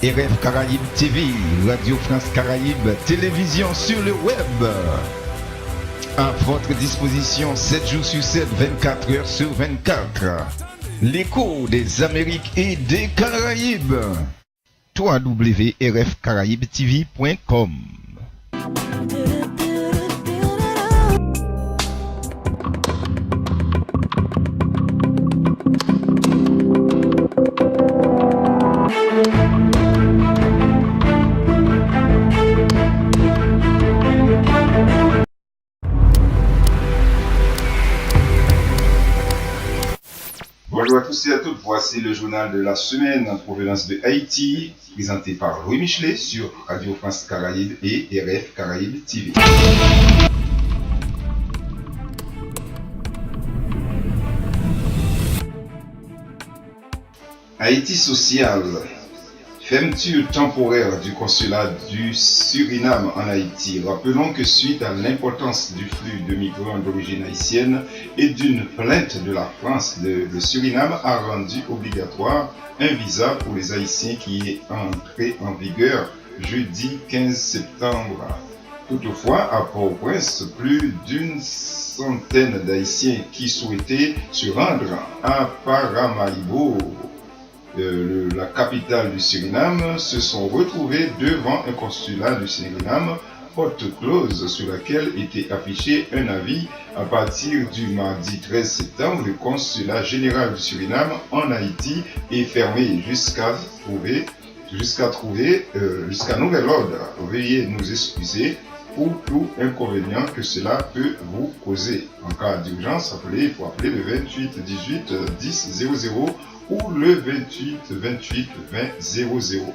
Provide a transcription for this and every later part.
RF Caraïbes TV, Radio France Caraïbes, télévision sur le web. À votre disposition 7 jours sur 7, 24 heures sur 24. L'écho des Amériques et des Caraïbes. www.rfcaraibetv.com. Bonjour à tous et à toutes, voici le journal de la semaine en provenance de Haïti, présenté par Louis Michelet sur Radio France Caraïbes et RF Caraïbes TV. Haïti social. Fermeture temporaire du consulat du Suriname en Haïti. Rappelons que suite à l'importance du flux de migrants d'origine haïtienne et d'une plainte de la France, le Suriname a rendu obligatoire un visa pour les Haïtiens qui est entré en vigueur jeudi 15 septembre. Toutefois, à Port-au-Prince, plus d'une centaine d'Haïtiens qui souhaitaient se rendre à Paramaribo, la capitale du Suriname, se sont retrouvés devant un consulat du Suriname, porte close sur laquelle était affiché un avis. À partir du mardi 13 septembre, le consulat général du Suriname en Haïti est fermé jusqu'à nouvel ordre. Veuillez nous excuser pour tout inconvénient que cela peut vous causer. En cas d'urgence, il faut appeler le 28 18 10 00 ou le 28 28 20 00.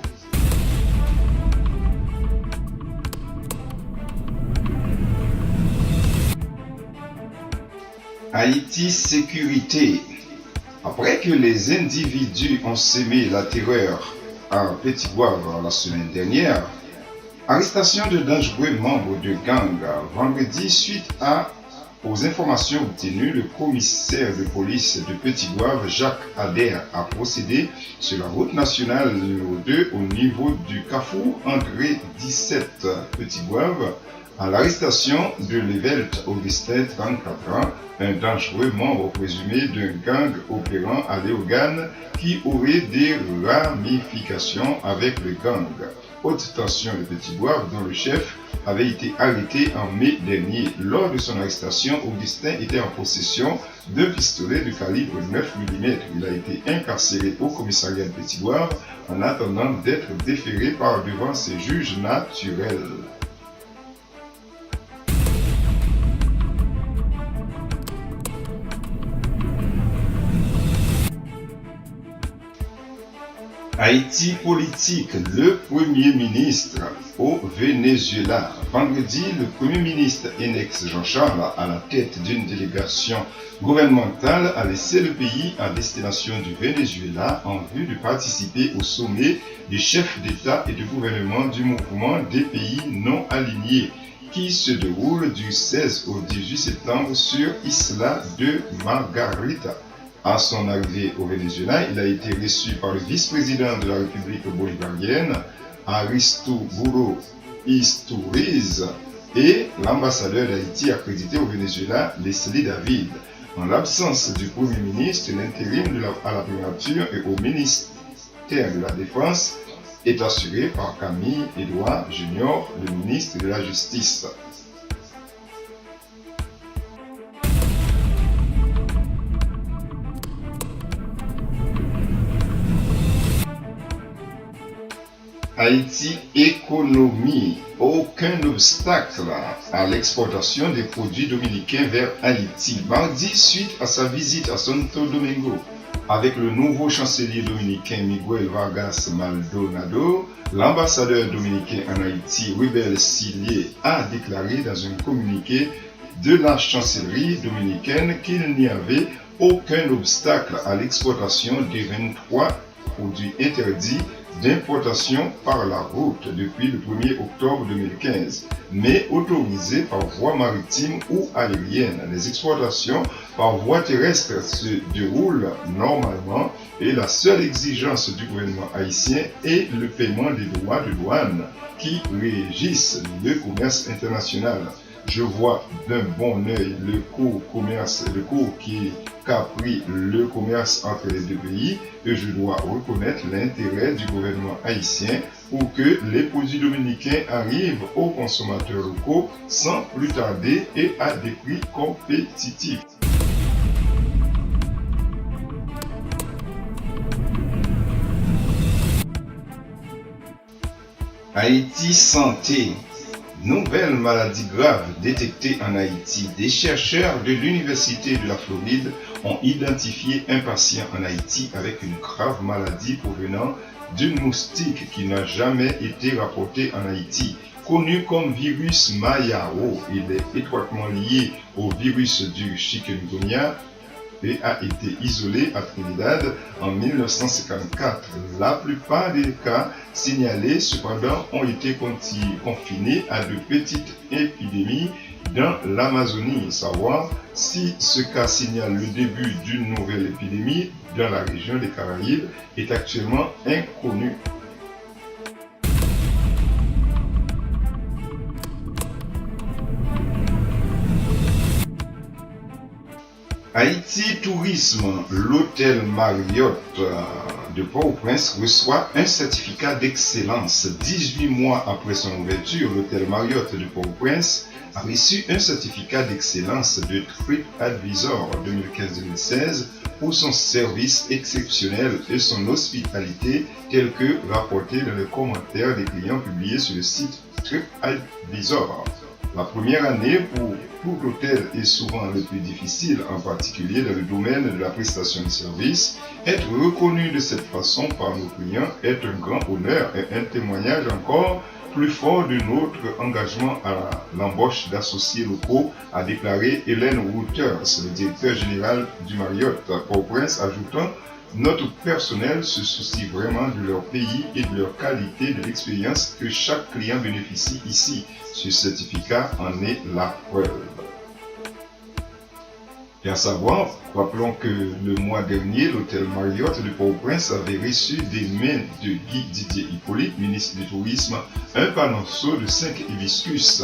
Haïti sécurité. Après que les individus ont sémé la terreur à Petit-Goâve la semaine dernière, arrestation de dangereux membres de gang vendredi suite aux informations obtenues, le commissaire de police de Petit-Goâve, Jacques Adair, a procédé sur la route nationale numéro 2 au niveau du carrefour André 17 Petit-Goâve à l'arrestation de Lévelt Augustin, 34 ans, un dangereux membre présumé d'un gang opérant à Léogane qui aurait des ramifications avec le gang Haute Tension de Petit-Goâve, dont le chef avait été arrêté en mai dernier. Lors de son arrestation, Augustin était en possession d'un pistolet de calibre 9 mm. Il a été incarcéré au commissariat de Petit-Goâve en attendant d'être déféré par devant ses juges naturels. Haïti politique, le Premier ministre au Venezuela. Vendredi, le Premier ministre Enex Jean-Charles, à la tête d'une délégation gouvernementale, a laissé le pays à destination du Venezuela en vue de participer au sommet des chefs d'État et de gouvernement du mouvement des pays non alignés qui se déroule du 16 au 18 septembre sur Isla de Margarita. À son arrivée au Venezuela, il a été reçu par le vice-président de la République bolivarienne, Aristobulbo Isturiz, et l'ambassadeur d'Haïti accrédité au Venezuela, Leslie David. En l'absence du Premier ministre, l'intérim à la primature et au ministère de la Défense est assuré par Camille Edouard Junior, le ministre de la Justice. Haïti économie. Aucun obstacle à l'exportation des produits dominicains vers Haïti. Mardi, suite à sa visite à Santo Domingo avec le nouveau chancelier dominicain Miguel Vargas Maldonado, l'ambassadeur dominicain en Haïti, Rubel Sillier, a déclaré dans un communiqué de la chancellerie dominicaine qu'il n'y avait aucun obstacle à l'exportation des 23 produits interdits d'importation par la route depuis le 1er octobre 2015, mais autorisées par voie maritime ou aérienne. Les exportations par voie terrestre se déroulent normalement et la seule exigence du gouvernement haïtien est le paiement des droits de douane qui régissent le commerce international. Je vois d'un bon œil le cours qu'a pris le commerce entre les deux pays et je dois reconnaître l'intérêt du gouvernement haïtien pour que les produits dominicains arrivent aux consommateurs locaux sans plus tarder et à des prix compétitifs. Haïti Santé. Nouvelle maladie grave détectée en Haïti. Des chercheurs de l'Université de la Floride ont identifié un patient en Haïti avec une grave maladie provenant d'une moustique qui n'a jamais été rapportée en Haïti. Connu comme virus Mayao, il est étroitement lié au virus du chikungunya et a été isolé à Trinidad en 1954. La plupart des cas signalés, cependant, ont été confinés à de petites épidémies dans l'Amazonie. Savoir si ce cas signale le début d'une nouvelle épidémie dans la région des Caraïbes est actuellement inconnu. Haïti Tourisme, l'hôtel Marriott de Port-au-Prince reçoit un certificat d'excellence. 18 mois après son ouverture, l'hôtel Marriott de Port-au-Prince a reçu un certificat d'excellence de TripAdvisor 2015-2016 pour son service exceptionnel et son hospitalité tel que rapporté dans les commentaires des clients publiés sur le site TripAdvisor. La première année pour tout hôtel est souvent le plus difficile, en particulier dans le domaine de la prestation de services. Être reconnu de cette façon par nos clients est un grand honneur et un témoignage encore plus fort de notre engagement à l'embauche d'associés locaux, a déclaré Hélène Wouters, le directeur général du Marriott Port-au-Prince, ajoutant: notre personnel se soucie vraiment de leur pays et de leur qualité de l'expérience que chaque client bénéficie ici. Ce certificat en est la preuve. Et à savoir, rappelons que le mois dernier, l'hôtel Marriott de Port-au-Prince avait reçu des mains de Guy Didier Hippolyte, ministre du Tourisme, un panonceau de 5 hibiscus.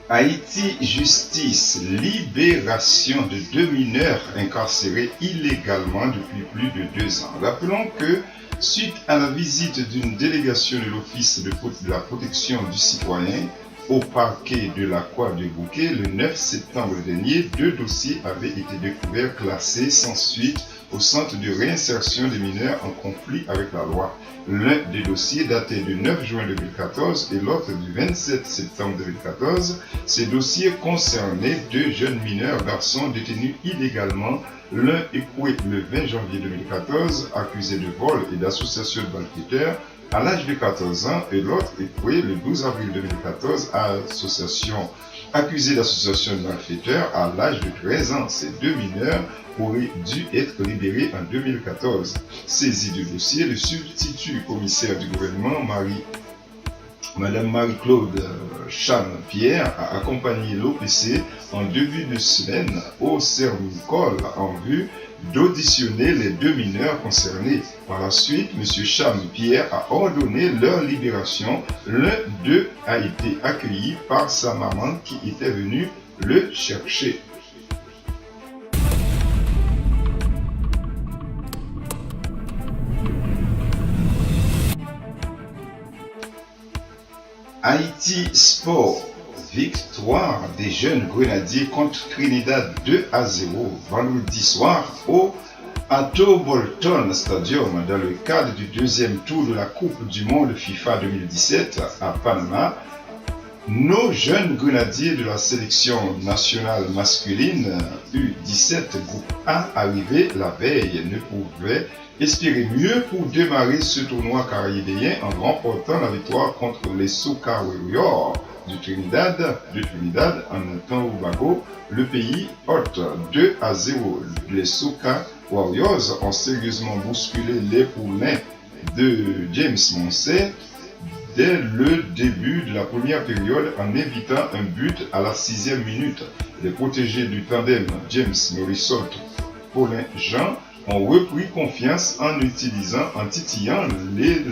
Haïti Justice, libération de 2 mineurs incarcérés illégalement depuis plus de 2 ans. Rappelons que suite à la visite d'une délégation de l'Office de la protection du citoyen au parquet de la Croix de Bouquet, le 9 septembre dernier, 2 dossiers avaient été découverts classés sans suite au centre de réinsertion des mineurs en conflit avec la loi. L'un des dossiers datait du 9 juin 2014 et l'autre du 27 septembre 2014. Ces dossiers concernaient 2 jeunes mineurs garçons détenus illégalement, l'un écroué le 20 janvier 2014, accusé de vol et d'association de malfaiteurs à l'âge de 14 ans, et l'autre écroué le 12 avril 2014, accusé d'association de malfaiteurs à l'âge de 13 ans. Ces 2 mineurs auraient dû être libérés en 2014. Saisi du dossier, le substitut commissaire du gouvernement, Madame Marie-Claude Cham-Pierre, a accompagné l'OPC en début de semaine au Sermicol en vue d'auditionner les 2 mineurs concernés. Par la suite, M. Cham-Pierre a ordonné leur libération. L'un d'eux a été accueilli par sa maman qui était venue le chercher. Haïti Sport, victoire des jeunes grenadiers contre Trinidad 2-0 vendredi soir au Atto Bolton Stadium dans le cadre du 2e tour de la Coupe du Monde FIFA 2017 à Panama. Nos jeunes grenadiers de la sélection nationale masculine U17 groupe A arrivés la veille ne pouvaient espérer mieux pour démarrer ce tournoi caribéen en remportant la victoire contre les Soca Warriors du Trinidad en Tobago, le pays hôte 2-0. Les Soca Warriors ont sérieusement bousculé les poulains de James Monsey dès le début de la première période en évitant un but à la 6e minute. Les protégés du tandem James Morissette, Paulin Jean ont repris confiance en titillant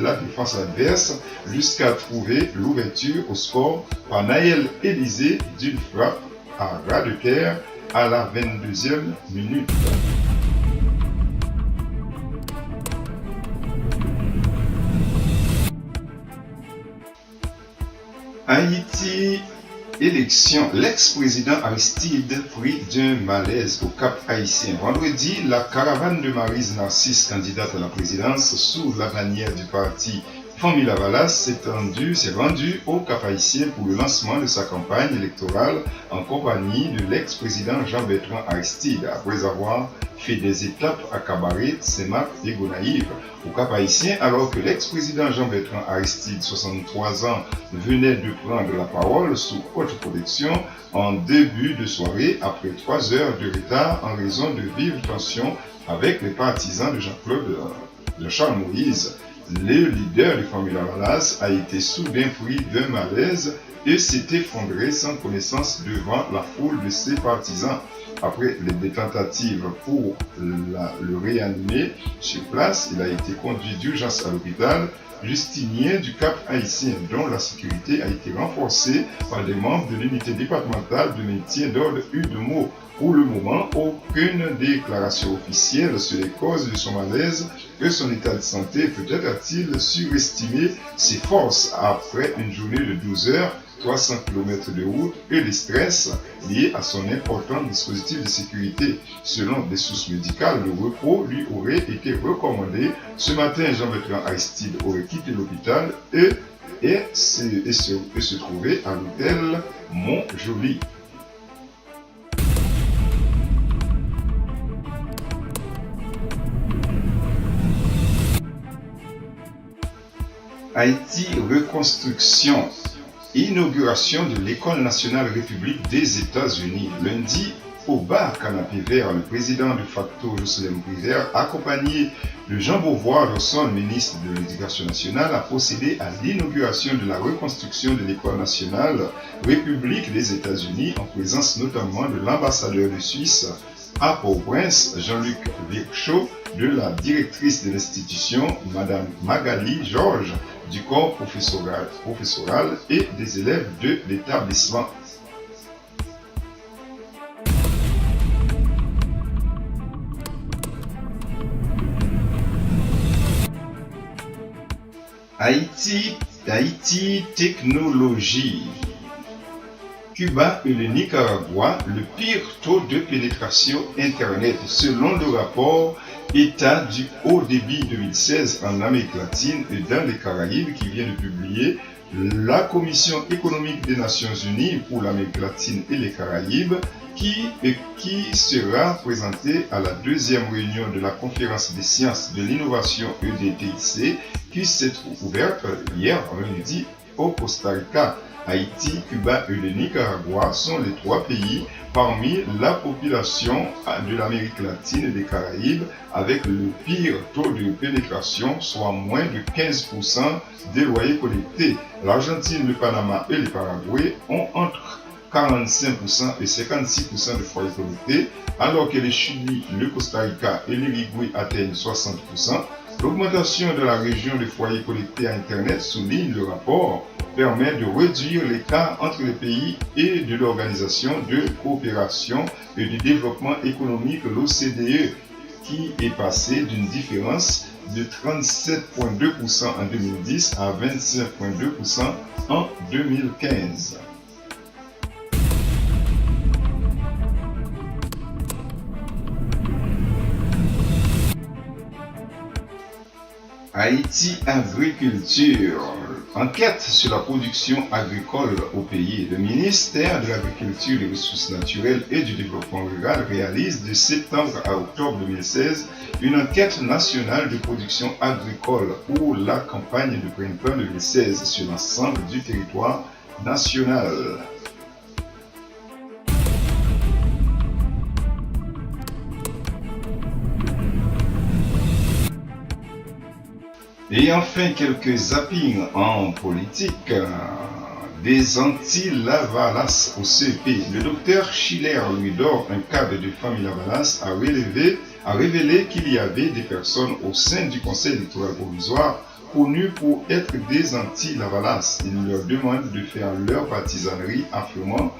la défense adverse jusqu'à trouver l'ouverture au score par Naël Élysée d'une frappe à ras de terre à la 22e minute. Haïti, élection. L'ex-président Aristide pris d'un malaise au Cap Haïtien. Vendredi, la caravane de Maryse Narcisse, candidate à la présidence sous la bannière du parti Famille Lavalas, s'est rendue au Cap Haïtien pour le lancement de sa campagne électorale en compagnie de l'ex-président Jean-Bertrand Aristide, après avoir fait des étapes à Cabaret, Saint-Marc et Gonaïves. Au Cap Haïtien, alors que l'ex-président Jean-Bertrand Aristide, 63 ans, venait de prendre la parole sous haute protection en début de soirée après 3 heures de retard en raison de vives tensions avec les partisans de Jean-Claude de Charles Moïse. Le leader de Famille Lavalas a été soudain pris d'un malaise et s'est effondré sans connaissance devant la foule de ses partisans. Après des tentatives pour le réanimer sur place, il a été conduit d'urgence à l'hôpital Justinien du Cap Haïtien, dont la sécurité a été renforcée par des membres de l'unité départementale de maintien d'ordre UDEMO. Pour le moment, aucune déclaration officielle sur les causes de son malaise et son état de santé. Peut-être a-t-il surestimé ses forces après une journée de 12 heures, 300 km de route et le stress lié à son important dispositif de sécurité. Selon des sources médicales, le repos lui aurait été recommandé. Ce matin, Jean-Bertrand Aristide aurait quitté l'hôpital et se trouvait à l'hôtel Montjoli. Haïti, reconstruction. Inauguration de l'École nationale République des États-Unis. Lundi, au bar Canapé Vert, le président de facto Jocelyn Prévert, accompagné de Jean Beauvoir, son ministre de l'Éducation nationale, a procédé à l'inauguration de la reconstruction de l'École nationale République des États-Unis, en présence notamment de l'ambassadeur de Suisse à Port-au-Prince, Jean-Luc Virchaud, de la directrice de l'institution, Madame Magali Georges, du corps professoral et des élèves de l'établissement. Haïti, technologie. Cuba et le Nicaragua, le pire taux de pénétration Internet, selon le rapport État du haut débit 2016 en Amérique latine et dans les Caraïbes qui vient de publier la Commission économique des Nations Unies pour l'Amérique latine et les Caraïbes qui sera présentée à la deuxième réunion de la conférence des sciences de l'innovation EDTIC qui s'est ouverte hier lundi au Costa Rica. Haïti, Cuba et le Nicaragua sont les 3 pays parmi la population de l'Amérique latine et des Caraïbes avec le pire taux de pénétration, soit moins de 15% des loyers collectés. L'Argentine, le Panama et le Paraguay ont entre 45% et 56% de foyers collectés, alors que le Chili, le Costa Rica et l'Uruguay atteignent 60%. L'augmentation de la région des foyers collectés à Internet, souligne le rapport, permet de réduire l'écart entre les pays et de l'Organisation de coopération et de développement économique, l'OCDE, qui est passé d'une différence de 37,2% en 2010 à 25,2% en 2015. Haïti, agriculture. Enquête sur la production agricole au pays. Le ministère de l'Agriculture, des Ressources naturelles et du Développement rural réalise de septembre à octobre 2016 une enquête nationale de production agricole pour la campagne de printemps 2016 sur l'ensemble du territoire nationale. Et enfin, quelques zappings en politique. Des anti-Lavalas au CEP. Le docteur Schiller Louis-Dor, un cadre de famille Lavalas, a révélé qu'il y avait des personnes au sein du conseil électoral provisoire connues pour être des anti-Lavalas. Il leur demande de faire leur partisanerie affirmant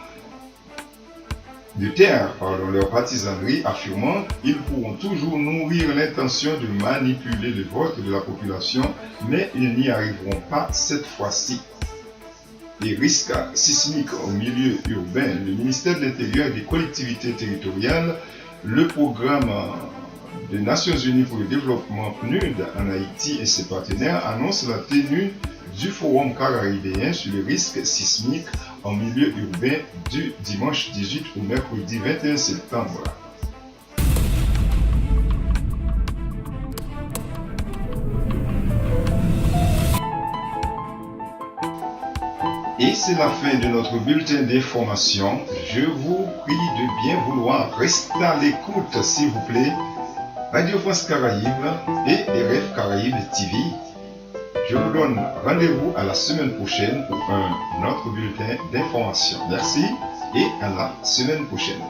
ils pourront toujours nourrir l'intention de manipuler le vote de la population, mais ils n'y arriveront pas cette fois-ci. Les risques sismiques au milieu urbain, le ministère de l'Intérieur et des collectivités territoriales, le programme des Nations Unies pour le développement PNUD en Haïti et ses partenaires annoncent la tenue du Forum caribéen sur les risques sismiques en milieu urbain du dimanche 18 au mercredi 21 septembre. Et c'est la fin de notre bulletin d'information. Je vous prie de bien vouloir rester à l'écoute, s'il vous plaît. Radio France Caraïbes et RF Caraïbes TV. Je vous donne rendez-vous à la semaine prochaine pour un autre bulletin d'information. Merci et à la semaine prochaine.